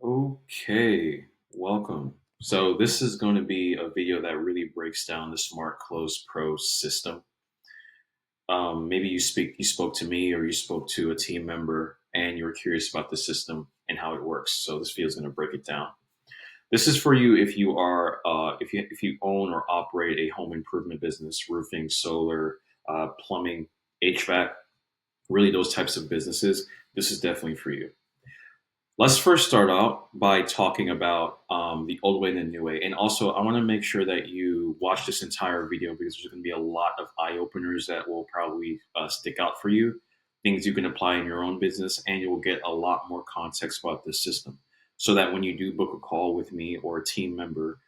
Okay, welcome. So this is going to be a video that really breaks down the SmartClose Pro system. Maybe you spoke to me or you spoke to a team member and you were curious about the system and how it works. So this video is going to break it down. This is for you if you are if you own or operate a home improvement business, roofing, solar, plumbing, HVAC, really those types of businesses. This is definitely for you. Let's first start out by talking about the old way and the new way. And also, I want to make sure that you watch this entire video because there's going to be a lot of eye openers that will probably stick out for you, things you can apply in your own business, and you will get a lot more context about this system. So that when you do book a call with me or a team member,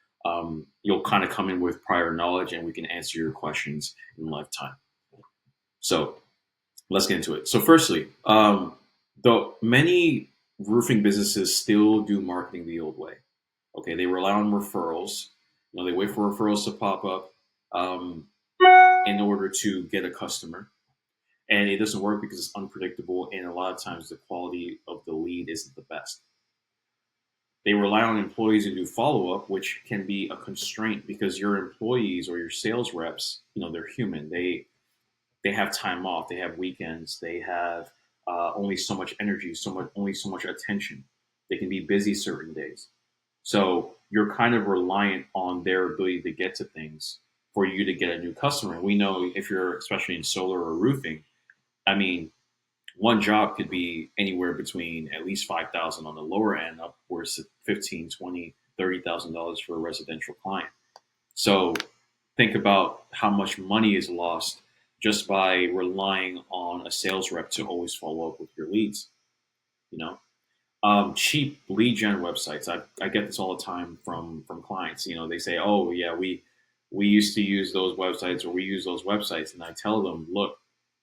you'll kind of come in with prior knowledge and we can answer your questions in lifetime. So let's get into it. So, firstly, though many roofing businesses still do marketing the old way. Okay, they rely on referrals. They wait for referrals to pop up um, in order to get a customer, and it doesn't work because it's unpredictable, and a lot of times the quality of the lead isn't the best. They rely on employees to do follow up, which can be a constraint because your employees or your sales reps, they're human. They have time off, they have weekends, they have only so much energy, only so much attention. They can be busy certain days. So you're kind of reliant on their ability to get to things for you to get a new customer. And we know if you're especially in solar or roofing, I mean, one job could be anywhere between at least 5,000 on the lower end, upwards to 15, 20, $30,000 for a residential client. So think about how much money is lost just by relying on a sales rep to always follow up with your leads. You know, cheap lead gen websites. I get this all the time from clients. They say, "Oh yeah, we used to use those websites, or we use those websites," and I tell them, "Look,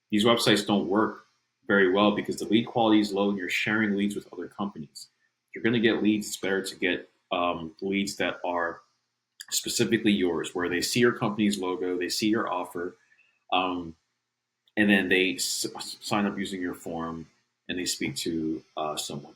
these websites don't work very well because the lead quality is low, and you're sharing leads with other companies. If you're going to get leads, it's better to get leads that are specifically yours, where they see your company's logo, they see your offer, um, and then they sign up using your form and they speak to someone."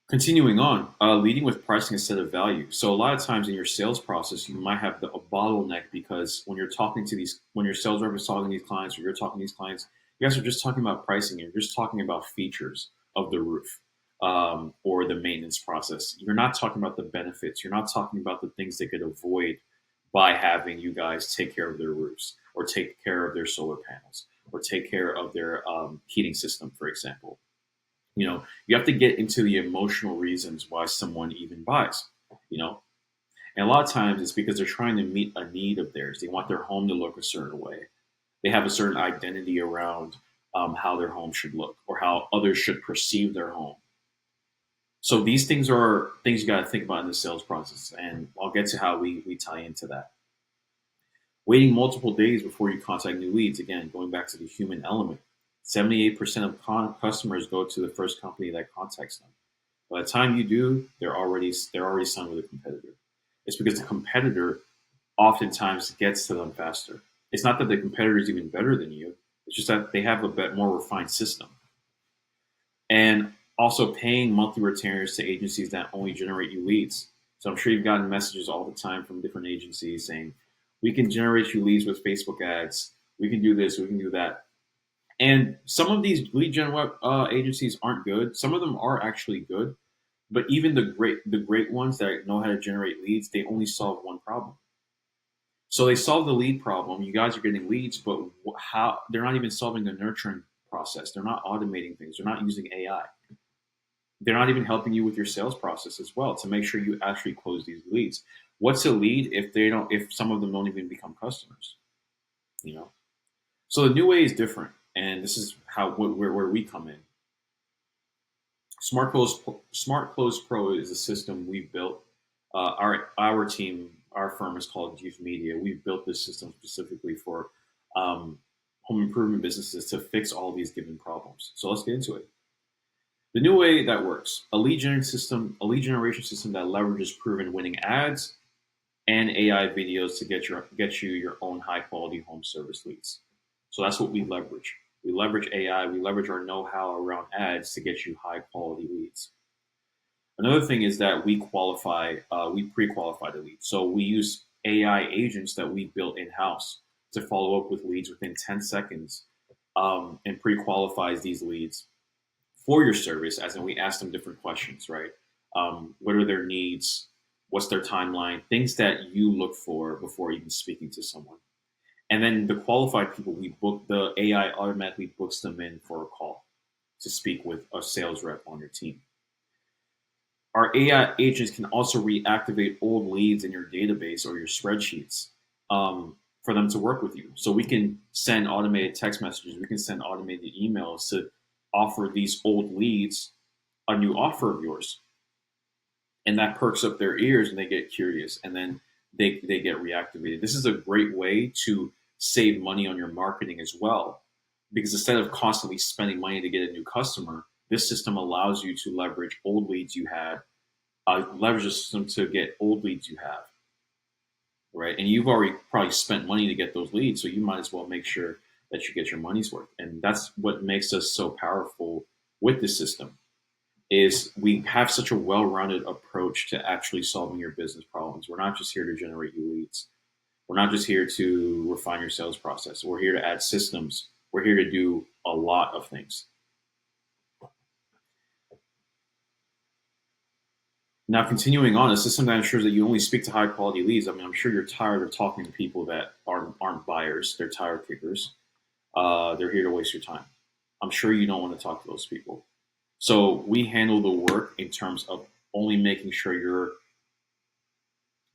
Continuing on, leading with pricing instead of value. So a lot of times in your sales process, you might have a bottleneck because when your sales rep is talking to these clients or you're talking to these clients, you guys are just talking about pricing. You're just talking about features of the roof or the maintenance process. You're not talking about the benefits. You're not talking about the things they could avoid by having you guys take care of their roofs or take care of their solar panels or take care of their heating system, for example. You have to get into the emotional reasons why someone even buys. you know and a lot of times it's because they're trying to meet a need of theirs. They want their home to look a certain way. They have a certain identity around how their home should look or how others should perceive their home. So these things are things you got to think about in the sales process, and I'll get to how we tie into that. Waiting multiple days before you contact new leads, again, going back to the human element. 78% of customers go to the first company that contacts them. By the time you do, they're already signed with a competitor. It's because the competitor oftentimes gets to them faster. It's not that the competitor is even better than you. It's just that they have a bit more refined system. And also paying monthly retainers to agencies that only generate you leads. So I'm sure you've gotten messages all the time from different agencies saying, "We can generate you leads with Facebook ads. We can do this. We can do that." And some of these lead gen web agencies aren't good. Some of them are actually good, but even the great ones that know how to generate leads, they only solve one problem. So they solve the lead problem. You guys are getting leads, but how they're not even solving the nurturing process. They're not automating things. They're not using AI. They're not even helping you with your sales process as well to make sure you actually close these leads. What's a lead if they don't? If some of them don't even become customers? You know. So the new way is different, and this is where we come in. SmartClose Pro is a system we've built. Our team, our firm is called Youth Media. We've built this system specifically for um, home improvement businesses to fix all these given problems. So let's get into it. The new way that works: a lead generation system that leverages proven winning ads and AI videos to get you your own high quality home service leads. So that's what we leverage. We leverage AI, we leverage our know-how around ads to get you high quality leads. Another thing is that we pre-qualify the leads. So we use AI agents that we built in-house to follow up with leads within 10 seconds, and pre-qualifies these leads for your service, as in we ask them different questions, right? What are their needs? What's their timeline? Things that you look for before even speaking to someone. And then the qualified people, the AI automatically books them in for a call to speak with a sales rep on your team. Our AI agents can also reactivate old leads in your database or your spreadsheets, for them to work with you. So we can send automated text messages, we can send automated emails to offer these old leads a new offer of yours. And that perks up their ears and they get curious, and then they get reactivated. This is a great way to save money on your marketing as well, because instead of constantly spending money to get a new customer, this system allows you to leverage old leads you had, leverage the system to get old leads you have, right? And you've already probably spent money to get those leads, so you might as well make sure that you get your money's worth. And that's what makes us so powerful with this system, is we have such a well-rounded approach to actually solving your business problems. We're not just here to generate you leads. We're not just here to refine your sales process. We're here to add systems. We're here to do a lot of things. Now, continuing on, a system that ensures that you only speak to high quality leads. I mean, I'm sure you're tired of talking to people that aren't buyers. They're tire kickers. They're here to waste your time. I'm sure you don't want to talk to those people. So we handle the work in terms of only making sure your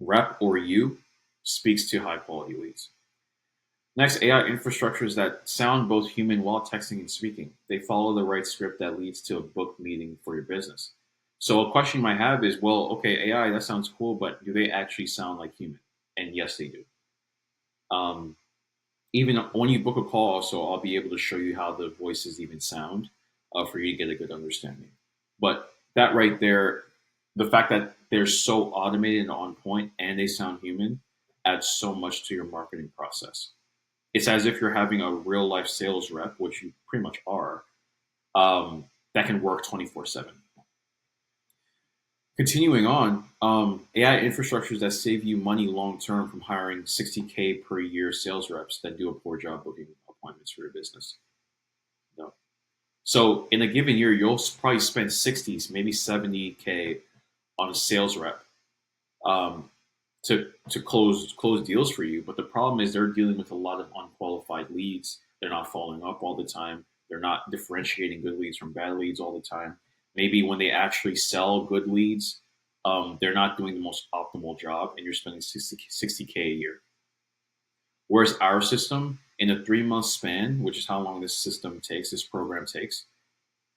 rep or you speaks to high quality leads. Next, AI infrastructures that sound both human while texting and speaking. They follow the right script that leads to a booked meeting for your business. So a question you might have is, well, okay, AI, that sounds cool, but do they actually sound like human? And yes, they do. Um, Even when you book a call, also, I'll be able to show you how the voices even sound, for you to get a good understanding. But that right there, the fact that they're so automated and on point and they sound human, adds so much to your marketing process. It's as if you're having a real life sales rep, which you pretty much are, that can work 24/7. Continuing on, AI infrastructures that save you money long term from hiring 60K per year sales reps that do a poor job booking appointments for your business. No. So in a given year, you'll probably spend 60s, maybe 70K on a sales rep, um, to close deals for you. But the problem is they're dealing with a lot of unqualified leads. They're not following up all the time. They're not differentiating good leads from bad leads all the time. Maybe when they actually sell good leads, they're not doing the most optimal job, and you're spending 60K a year. Whereas our system, in a 3 month span, which is how long this program takes,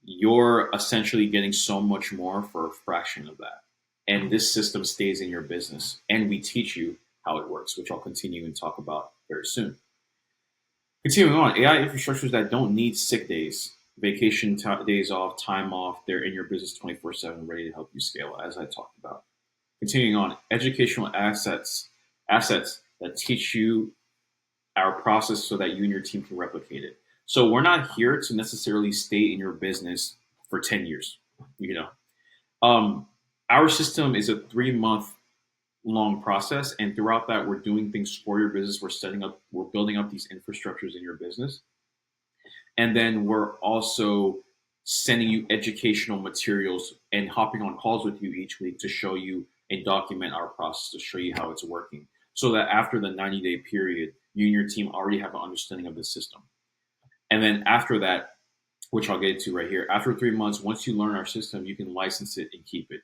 you're essentially getting so much more for a fraction of that. And this system stays in your business. And we teach you how it works, which I'll continue and talk about very soon. Continuing on, AI infrastructures that don't need sick days, days off, time off, they're in your business 24/7, ready to help you scale, as I talked about. Continuing on, educational assets that teach you our process so that you and your team can replicate it. So we're not here to necessarily stay in your business for 10 years. You know, um, our system is a 3 month long process, and throughout that, we're doing things for your business. We're building up these infrastructures in your business, and then we're also sending you educational materials and hopping on calls with you each week to show you and document our process to show you how it's working, so that after the 90-day period, you and your team already have an understanding of the system. And then after that, which I'll get to right here, after 3 months, once you learn our system, you can license it and keep it.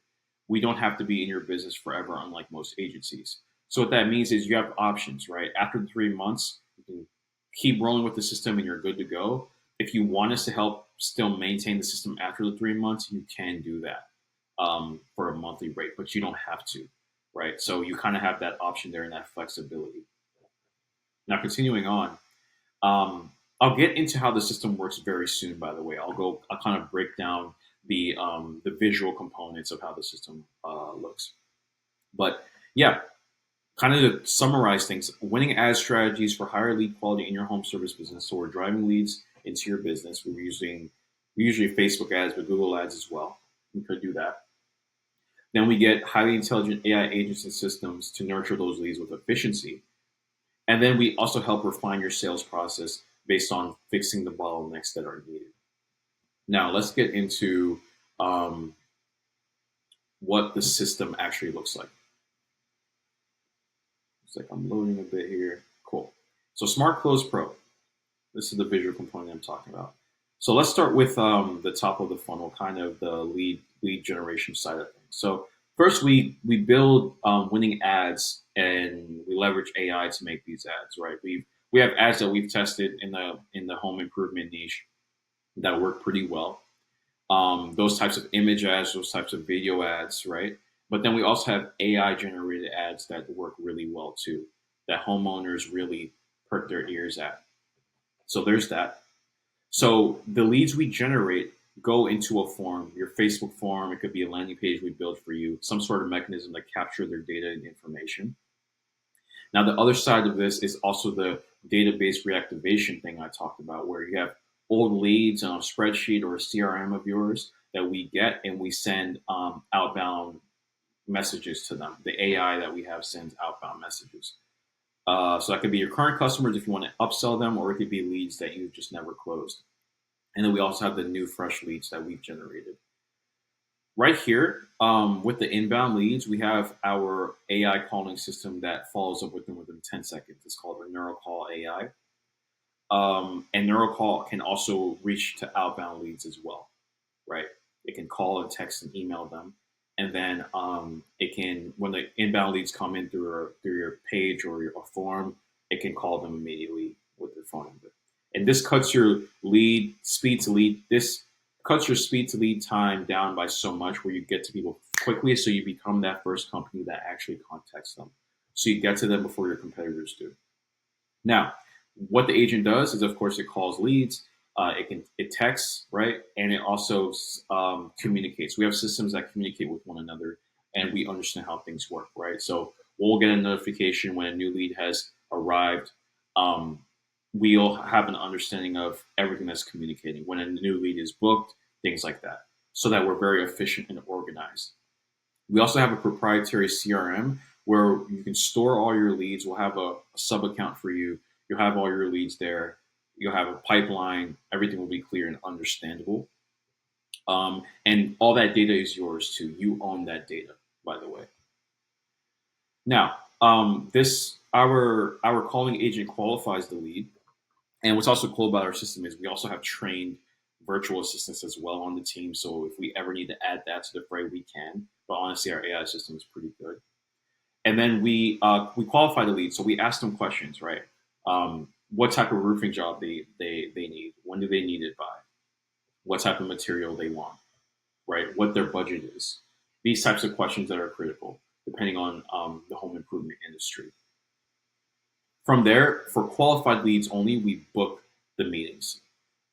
We don't have to be in your business forever, unlike most agencies. So what that means is you have options, right? After the 3 months, you can keep rolling with the system and you're good to go. If you want us to help still maintain the system after the 3 months, you can do that, for a monthly rate, but you don't have to, right? So you kind of have that option there and that flexibility. Now, continuing on, um, I'll get into how the system works very soon. By the way, I'll kind of break down the visual components of how the system looks. But yeah, kind of to summarize things, winning ad strategies for higher lead quality in your home service business. So we're driving leads into your business. We usually Facebook ads, but Google ads as well. We could do that. Then we get highly intelligent AI agents and systems to nurture those leads with efficiency. And then we also help refine your sales process based on fixing the bottlenecks that are needed. Now, let's get into um, what the system actually looks like. It's like I'm loading a bit here. Cool. So SmartClose Pro. This is the visual component I'm talking about. So let's start with the top of the funnel, kind of the lead generation side of things. So first, we build winning ads, and we leverage AI to make these ads. Right? We have ads that we've tested in the home improvement niche that work pretty well. Those types of image ads, those types of video ads, right? But then we also have AI generated ads that work really well too, that homeowners really perk their ears at. So there's that. So the leads we generate go into a form, your Facebook form, it could be a landing page we build for you, some sort of mechanism to capture their data and information. Now, the other side of this is also the database reactivation thing I talked about, where you have old leads on a spreadsheet or a CRM of yours that we get and we send outbound messages to them. The AI that we have sends outbound messages. So that could be your current customers if you want to upsell them, or it could be leads that you've just never closed. And then we also have the new fresh leads that we've generated. Right here, with the inbound leads, we have our AI calling system that follows up with them within 10 seconds. It's called a NeuroCall AI. And NeuroCall can also reach to outbound leads as well, right? It can call and text and email them. And then it can, when the inbound leads come in through your page or your form, it can call them immediately with their phone number. And this cuts your lead speed to lead. This cuts your speed to lead time down by so much, where you get to people quickly, so you become that first company that actually contacts them. So you get to them before your competitors do. Now, what the agent does is, of course, it calls leads. It texts, right, and it also communicates. We have systems that communicate with one another, and we understand how things work, right? So we'll get a notification when a new lead has arrived. Um, we'll have an understanding of everything that's communicating. When a new lead is booked, things like that, so that we're very efficient and organized. We also have a proprietary CRM where you can store all your leads. We'll have a sub account for you. You'll have all your leads there. You'll have a pipeline. Everything will be clear and understandable. And all that data is yours too. You own that data, by the way. Now, this our calling agent qualifies the lead. And what's also cool about our system is we also have trained virtual assistants as well on the team. So if we ever need to add that to the fray, we can. But honestly, our AI system is pretty good. And then we qualify the lead. So we ask them questions, right? What type of roofing job they need? When do they need it by? What type of material they want, right? What their budget is. These types of questions that are critical, depending on the home improvement industry. From there, for qualified leads only, we book the meetings.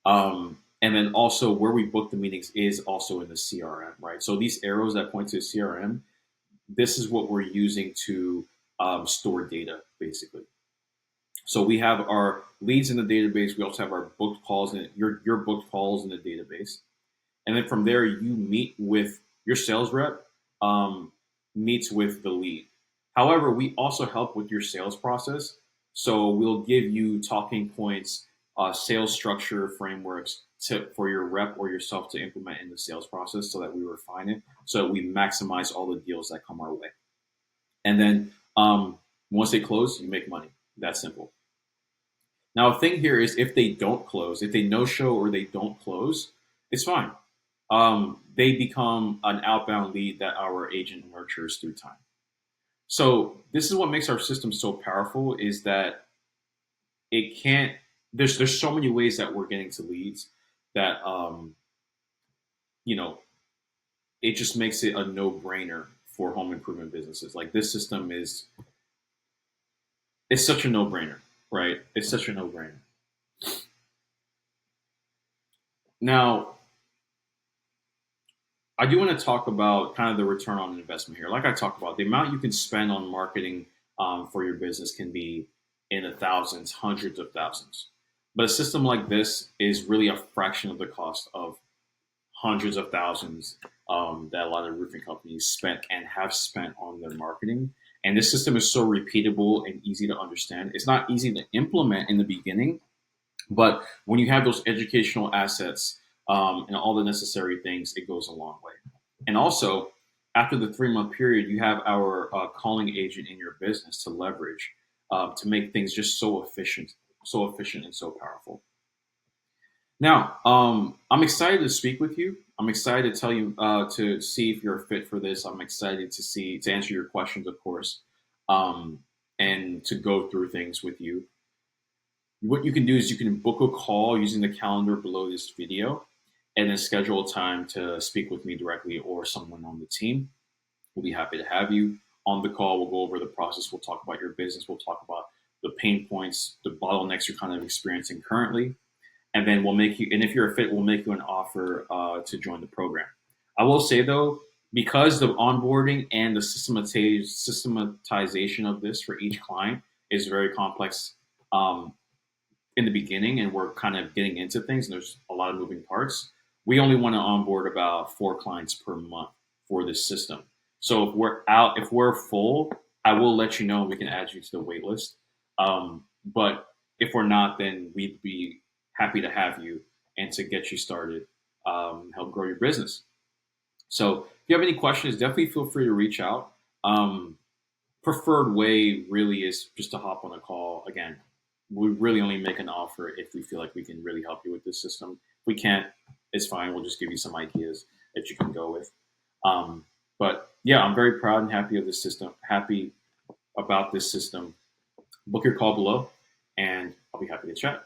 And then also where we book the meetings is also in the CRM, right? So these arrows that point to the CRM, this is what we're using to store data, basically. So we have our leads in the database. We also have our booked calls and your booked calls in the database. And then from there, you meet with your sales rep, meets with the lead. However, we also help with your sales process. So we'll give you talking points, sales structure frameworks for your rep or yourself to implement in the sales process, so that we refine it, so that we maximize all the deals that come our way. And then once they close, you make money. That's simple. Now, the thing here is, if they don't close, if they no show or they don't close, it's fine. They become an outbound lead that our agent nurtures through time. So this is what makes our system so powerful, is that it can't. There's so many ways that we're getting to leads that you know it just makes it a no brainer for home improvement businesses. Like, this system is it's such a no brainer, right? It's such a no brainer. Now, I do want to talk about kind of the return on investment here. Like I talked about, the amount you can spend on marketing for your business can be in the thousands, hundreds of thousands. But a system like this is really a fraction of the cost of hundreds of thousands that a lot of roofing companies spent and have spent on their marketing. And this system is so repeatable and easy to understand. It's not easy to implement in the beginning, but when you have those educational assets and all the necessary things, it goes a long way. And also, after the 3 month period, you have our calling agent in your business to leverage to make things just so efficient and so powerful. Now, I'm excited to speak with you. I'm excited to tell you to see if you're a fit for this. I'm excited to answer your questions, of course, um, and to go through things with you. What you can do is you can book a call using the calendar below this video, and then schedule a time to speak with me directly or someone on the team. We'll be happy to have you on the call. We'll go over the process. We'll talk about your business. We'll talk about the pain points, the bottlenecks you're kind of experiencing currently, and then we'll make you. And if you're a fit, we'll make you an offer to join the program. I will say though, because the onboarding and the systematization of this for each client is very complex in the beginning, and we're kind of getting into things, and there's a lot of moving parts. We only want to onboard about 4 clients per month for this system. So if we're full, I will let you know. We can add you to the wait list. But if we're not, then we'd be happy to have you and to get you started, help grow your business. So if you have any questions, definitely feel free to reach out. Preferred way really is just to hop on a call. Again, we really only make an offer if we feel like we can really help you with this system. If we can't, it's fine. We'll just give you some ideas that you can go with. But yeah, I'm very proud and happy of this system. Happy about this system. Book your call below, and I'll be happy to chat.